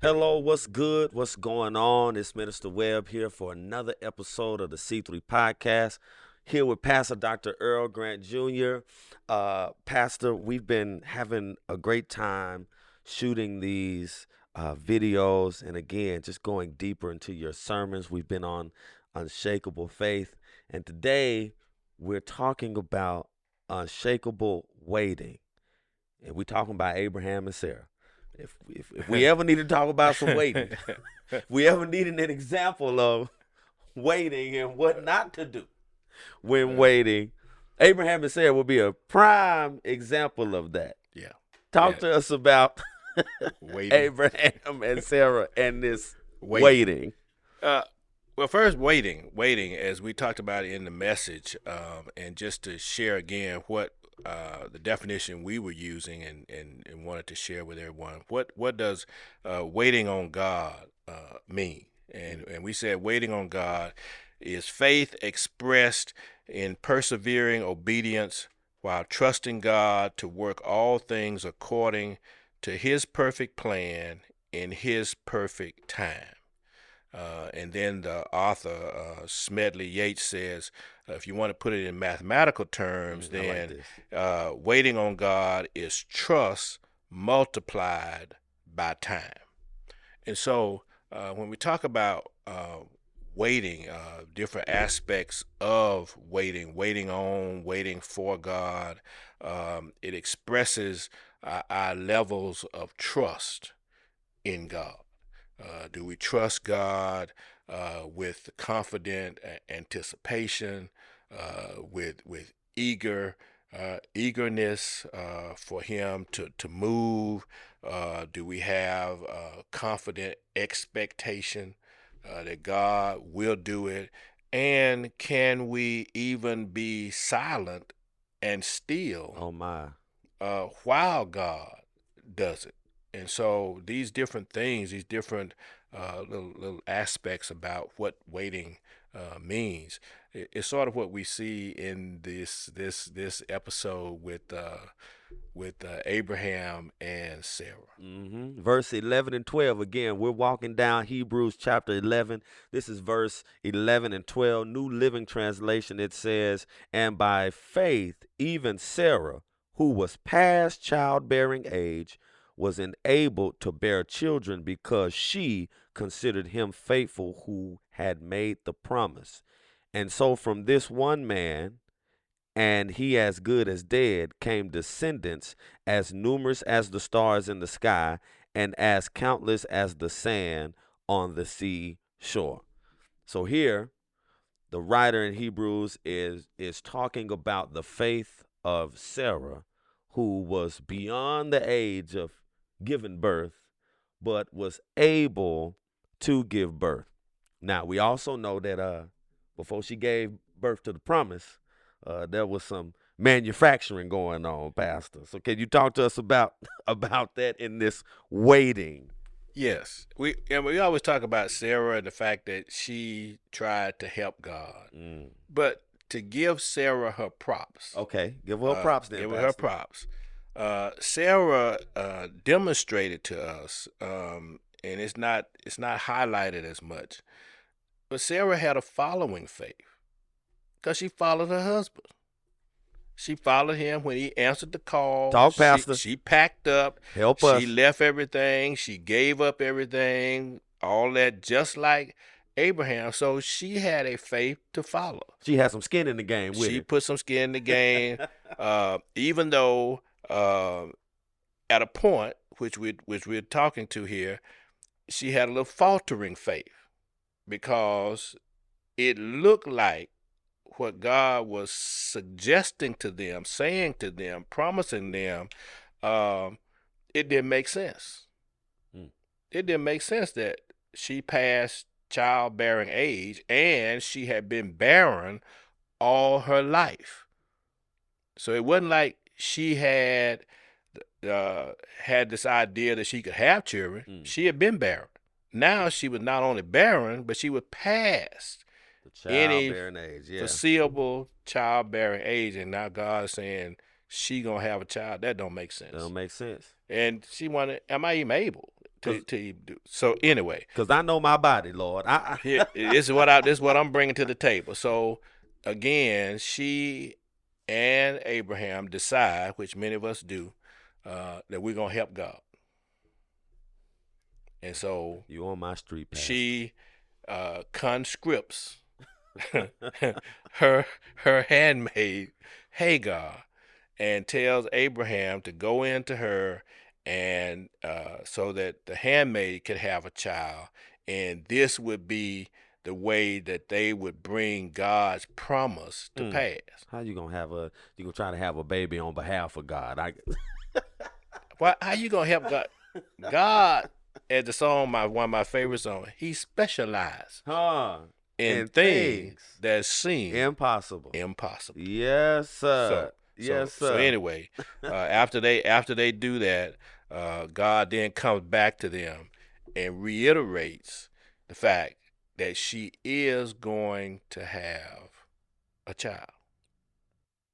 Hello, what's good? What's going on? It's Minister Webb here for another episode of the C3 Podcast. Here with Pastor Dr. Earl Grant Jr. Pastor, we've been having a great time shooting these videos and again, just going deeper into your sermons. We've been on Unshakable Faith, and today we're talking about unshakable waiting. And we're talking about Abraham and Sarah. If we ever need to talk about some waiting, we ever needed an example of waiting and what not to do when waiting, Abraham and Sarah will be a prime example of that. Yeah. Talk Yeah. to us about Waiting. Abraham and Sarah and this Waiting. waiting. Well, first, waiting, as we talked about in the message, and just to share again what the definition we were using and wanted to share with everyone. What does waiting on God mean? And we said waiting on God is faith expressed in persevering obedience while trusting God to work all things according to his perfect plan in his perfect time. And then the author, Smedley Yates, says, if you want to put it in mathematical terms, then waiting on God is trust multiplied by time. And so when we talk about waiting, different aspects of waiting on, waiting for God, it expresses our levels of trust in God. Do we trust God with confident anticipation, with eagerness for Him to move? Do we have confident expectation that God will do it? And can we even be silent and still? Oh my! While God does it. And so these different things, these different little aspects about what waiting means, it's sort of what we see in this episode with Abraham and Sarah. Verse 11 and 12. Again, we're walking down Hebrews chapter 11. This is verse 11 and 12. New Living Translation. It says, "And by faith, even Sarah, who was past childbearing age, was enabled to bear children because she considered him faithful who had made the promise. And so from this one man, and he as good as dead, came descendants as numerous as the stars in the sky and as countless as the sand on the sea shore." So here, the writer in Hebrews is talking about the faith of Sarah, who was beyond the age of giving birth, but was able to give birth. Now, we also know that before she gave birth to the promise, there was some manufacturing going on, Pastor. So can you talk to us about that in this waiting? Yes, we always talk about Sarah and the fact that she tried to help God, but to give Sarah her props. Okay, give her props then. Give her props. Sarah demonstrated to us, and it's not highlighted as much, but Sarah had a following faith because she followed her husband. She followed him when he answered the call. Talk, Pastor. She packed up. Help us. She left everything. She gave up everything, all that, just like Abraham. So she had a faith to follow. She had some skin in the game with She it. put some skin in the game, even though at a point, which we're talking to here, she had a little faltering faith because it looked like what God was suggesting to them, saying to them, promising them, it didn't make sense. It didn't make sense that she passed childbearing age and she had been barren all her life. So it wasn't like she had this idea that she could have children. She had been barren. Now she was not only barren, but she was past any foreseeable childbearing age, and now God is saying she gonna have a child. That don't make sense. That don't make sense. And she wanted, am I even able till you do. So anyway, Because I know my body, Lord. this is what I'm bringing to the table. So again, she and Abraham decide, which many of us do, that we're gonna help God. And so You on my street, Pastor. she conscripts her handmaid Hagar and tells Abraham to go into her and so that the handmaid could have a child, and this would be the way that they would bring God's promise to pass. How you gonna try to have a baby on behalf of God? How you gonna help God? God, as the song, one of my favorite songs, he specializes in things that seem impossible. Yes, sir. So anyway, after they do that, God then comes back to them and reiterates the fact that she is going to have a child.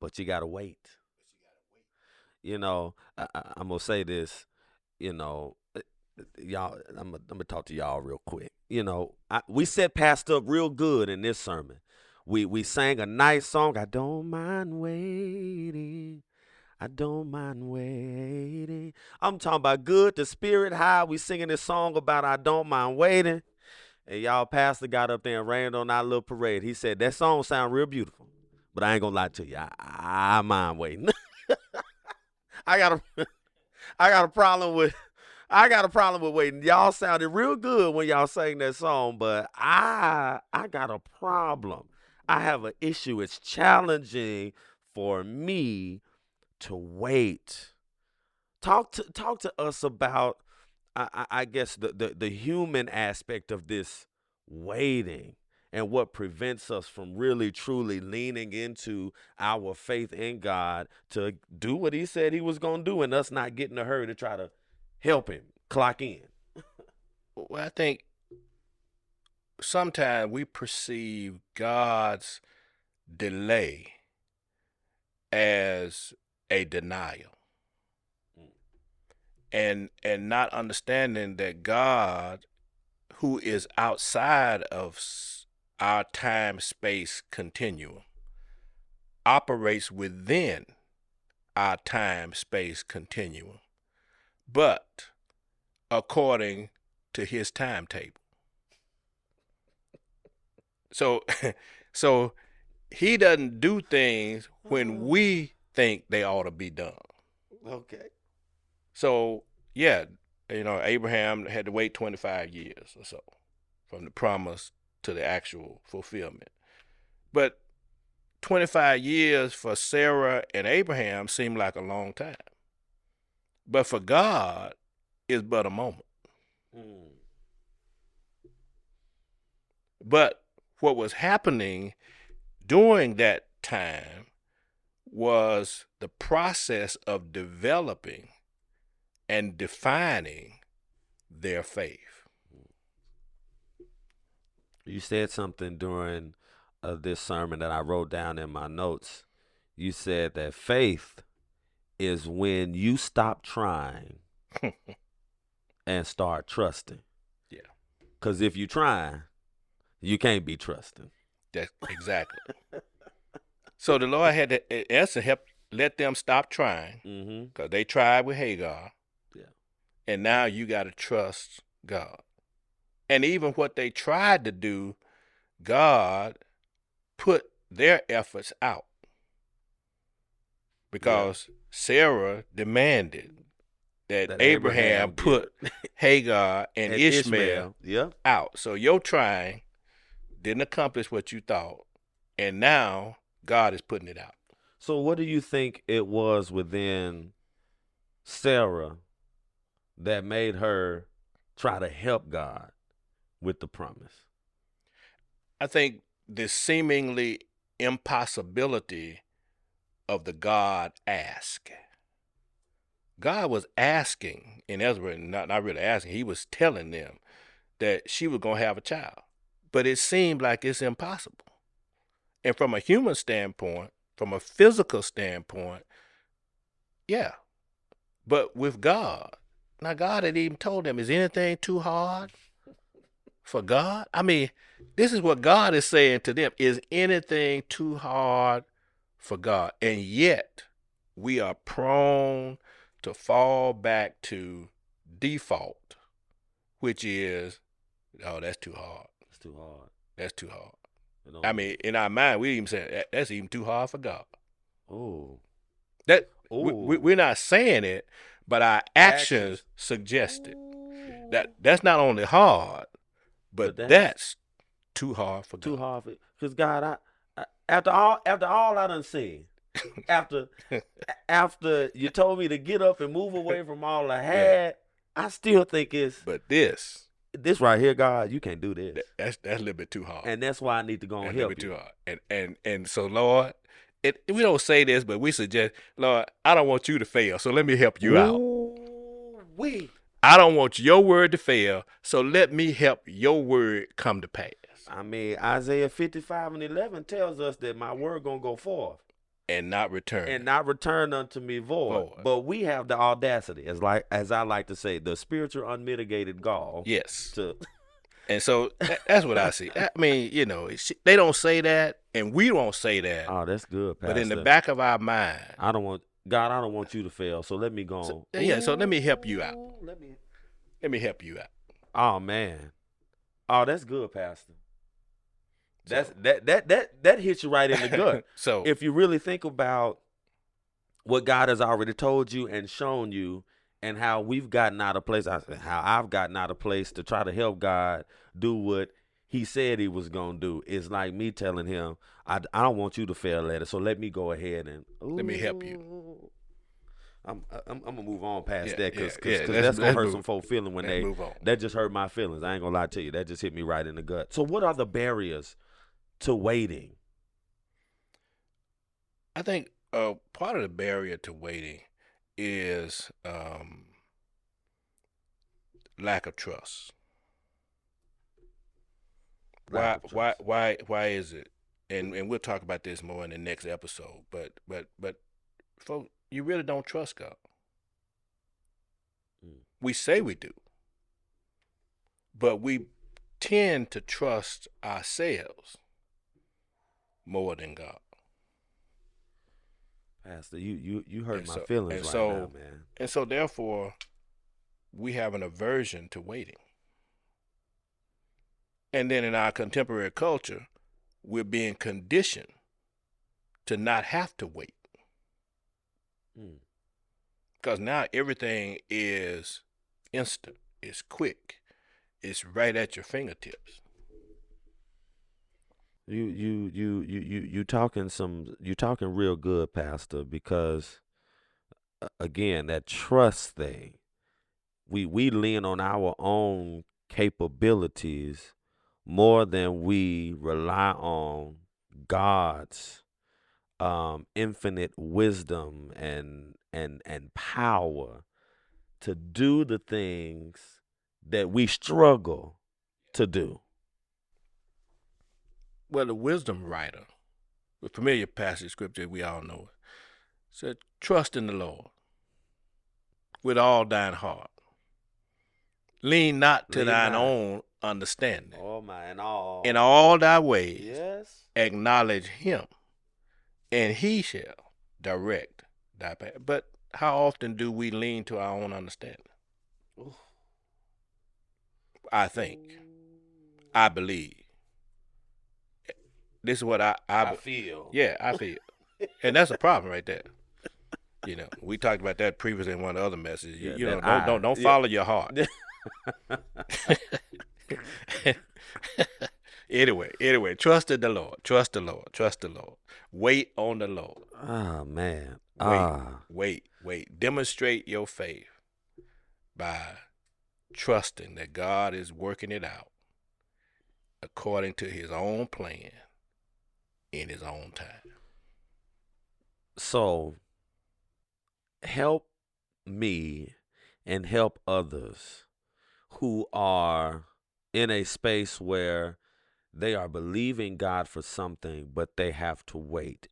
But you gotta wait. You know, I'm gonna say this. You know, y'all. I'm gonna talk to y'all real quick. You know, we set Pastor up real good in this sermon. We sang a nice song. I don't mind waiting. I don't mind waiting. I'm talking about good, the spirit high. We singing this song about I don't mind waiting. And y'all pastor got up there and rained on our little parade. He said, that song sound real beautiful. But I ain't gonna lie to you. I mind waiting. I got a problem with waiting. Y'all sounded real good when y'all sang that song, but I got a problem. I have an issue. It's challenging for me to wait. Talk to us about I guess the human aspect of this waiting and what prevents us from really truly leaning into our faith in God to do what he said he was going to do, and us not getting in a hurry to try to help him clock in. Well, I think sometimes we perceive God's delay as a denial. And not understanding that God, who is outside of our time-space continuum, operates within our time-space continuum, but according to his timetable. So he doesn't do things when we think they ought to be done. Okay. So, yeah, Abraham had to wait 25 years or so from the promise to the actual fulfillment. But 25 years for Sarah and Abraham seemed like a long time. But for God, it's but a moment. But what was happening during that time was the process of developing and defining their faith. You said something during this sermon that I wrote down in my notes. You said that faith is when you stop trying and start trusting. Yeah. Because if you're trying, you can't be trusting. That's exactly. So the Lord had to, in essence, help let them stop trying, because they tried with Hagar. Yeah. And now you got to trust God. And even what they tried to do, God put their efforts out, because Sarah demanded that Abraham put Hagar and Ishmael out. So your trying didn't accomplish what you thought, and now God is putting it out. So what do you think it was within Sarah that made her try to help God with the promise? I think the seemingly impossibility of the God ask. God was asking, in Ezra, not really asking, he was telling them that she was going to have a child. But it seemed like it's impossible. And from a human standpoint, from a physical standpoint, yeah. But with God, Now God had even told them, is anything too hard for God? I mean, this is what God is saying to them. Is anything too hard for God? And yet we are prone to fall back to default, which is, oh, that's too hard. It's too hard. That's too hard. You I mean, in our mind, we even say that's even too hard for God. oh, That oh, we're not saying it, but our actions suggest it. That's not only hard, but that's too hard for God. Too hard for, because God, after all I done seen, after you told me to get up and move away from all I had, I still think it's. But this right here, God, you can't do this. That's a little bit too hard. And that's why I need to go and help you. Too hard. And so, Lord, we don't say this, but we suggest, Lord, I don't want you to fail, so let me help you out. I don't want your word to fail, so let me help your word come to pass. I mean, Isaiah 55:11 tells us that my word gonna go forth and not return unto me void. But we have the audacity, as I like to say, the spiritual unmitigated gall. Yes. And so that's what I see. I mean, they don't say that, and we don't say that. Oh, that's good, Pastor. But in the back of our mind, I don't want you to fail, so let me go on. So let me help you out. Let me help you out. Oh, man. Oh, that's good, Pastor. That hits you right in the gut. So if you really think about what God has already told you and shown you, and how we've gotten out of place, how I've gotten out of place to try to help God do what he said he was going to do, is like me telling him, I don't want you to fail at it, so let me go ahead and let me help you. I'm gonna move on past that, because that's gonna hurt some folk feeling when they move on. That just hurt my feelings. I ain't gonna lie to you. That just hit me right in the gut. So what are the barriers to waiting? I think part of the barrier to waiting is lack of trust. Why is it? And we'll talk about this more in the next episode. But folks, you really don't trust God. We say we do, but we tend to trust ourselves more than God. Pastor, you hurt my feelings right now, man. And so therefore, we have an aversion to waiting. And then in our contemporary culture, we're being conditioned to not have to wait. Because now everything is instant, it's quick, it's right at your fingertips. You talking real good, Pastor, because again, that trust thing, we lean on our own capabilities more than we rely on God's infinite wisdom and power to do the things that we struggle to do. Well, the wisdom writer, the familiar passage of scripture, we all know it, said, trust in the Lord with all thine heart. Lean not to thine own understanding. In all thy ways, acknowledge him, and he shall direct thy path. But how often do we lean to our own understanding? Ooh. I believe. This is what I feel. Yeah, I feel. And that's a problem right there. We talked about that previously in one of the other messages. Don't follow your heart. Anyway, trust in the Lord. Trust the Lord. Wait on the Lord. Oh, man. Wait. Demonstrate your faith by trusting that God is working it out according to his own plan in his own time. So, help me and help others who are in a space where they are believing God for something, but they have to wait.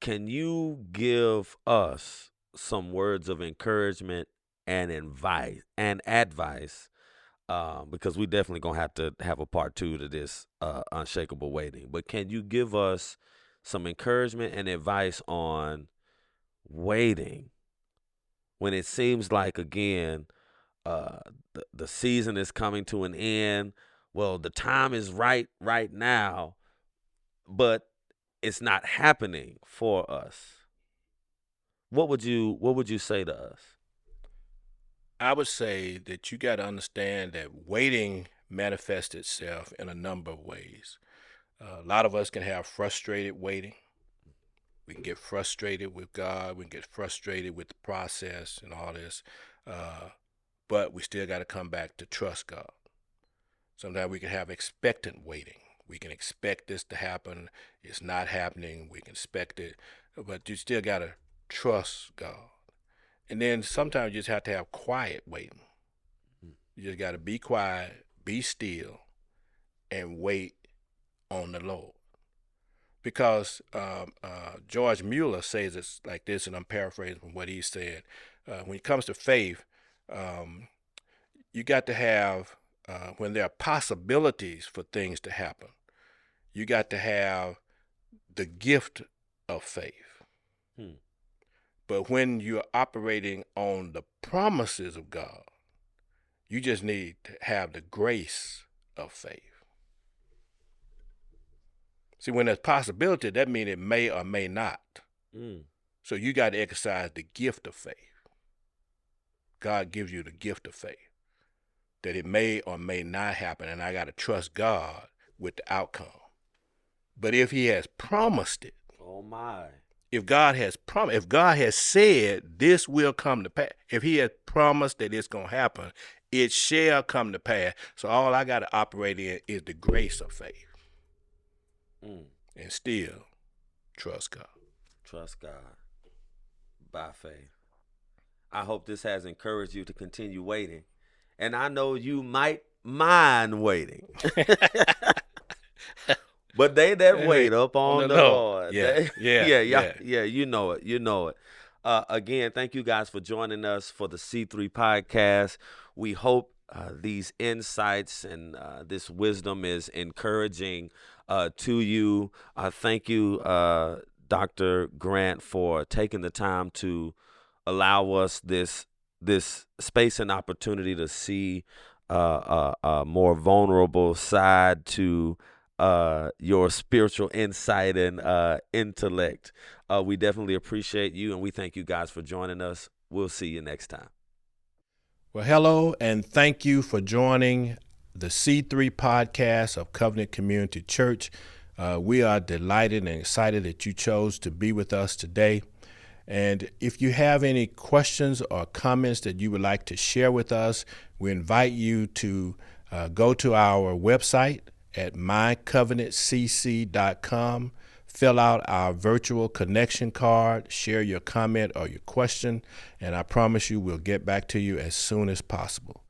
Can you give us some words of encouragement and advice, because we definitely gonna have to have a part 2 to this unshakable waiting. But can you give us some encouragement and advice on waiting when it seems like, again, the season is coming to an end? Well, the time is right now, but it's not happening for us. What would you say to us? I would say that you got to understand that waiting manifests itself in a number of ways. A lot of us can have frustrated waiting. We can get frustrated with God. We can get frustrated with the process and all this. But we still got to come back to trust God. Sometimes we can have expectant waiting. We can expect this to happen. It's not happening. We can expect it. But you still got to trust God. And then sometimes you just have to have quiet waiting. You just got to be quiet, be still, and wait on the Lord. Because George Mueller says it like this, and I'm paraphrasing what he said. When it comes to faith, you got to have, when there are possibilities for things to happen, you got to have the gift of faith. But when you're operating on the promises of God, you just need to have the grace of faith. See, when there's possibility, that means it may or may not. So you got to exercise the gift of faith. God gives you the gift of faith, that it may or may not happen, and I got to trust God with the outcome. But if he has promised it, oh my, if God has promised, if God has said this will come to pass, if he has promised that it's going to happen, it shall come to pass. So all I got to operate in is the grace of faith. And still trust God. Trust God by faith. I hope this has encouraged you to continue waiting. And I know you might mind waiting. But they that wait up on the Lord. Yeah, you know it. Again, thank you guys for joining us for the C3 podcast. We hope these insights and this wisdom is encouraging to you. Thank you, Dr. Grant, for taking the time to allow us this space and opportunity to see a more vulnerable side to your spiritual insight and intellect. We definitely appreciate you, and we thank you guys for joining us. We'll see you next time. Well, hello, and thank you for joining the C3 podcast of Covenant Community Church. We are delighted and excited that you chose to be with us today. And if you have any questions or comments that you would like to share with us, we invite you to go to our website at mycovenantcc.com, fill out our virtual connection card, share your comment or your question, and I promise you we'll get back to you as soon as possible.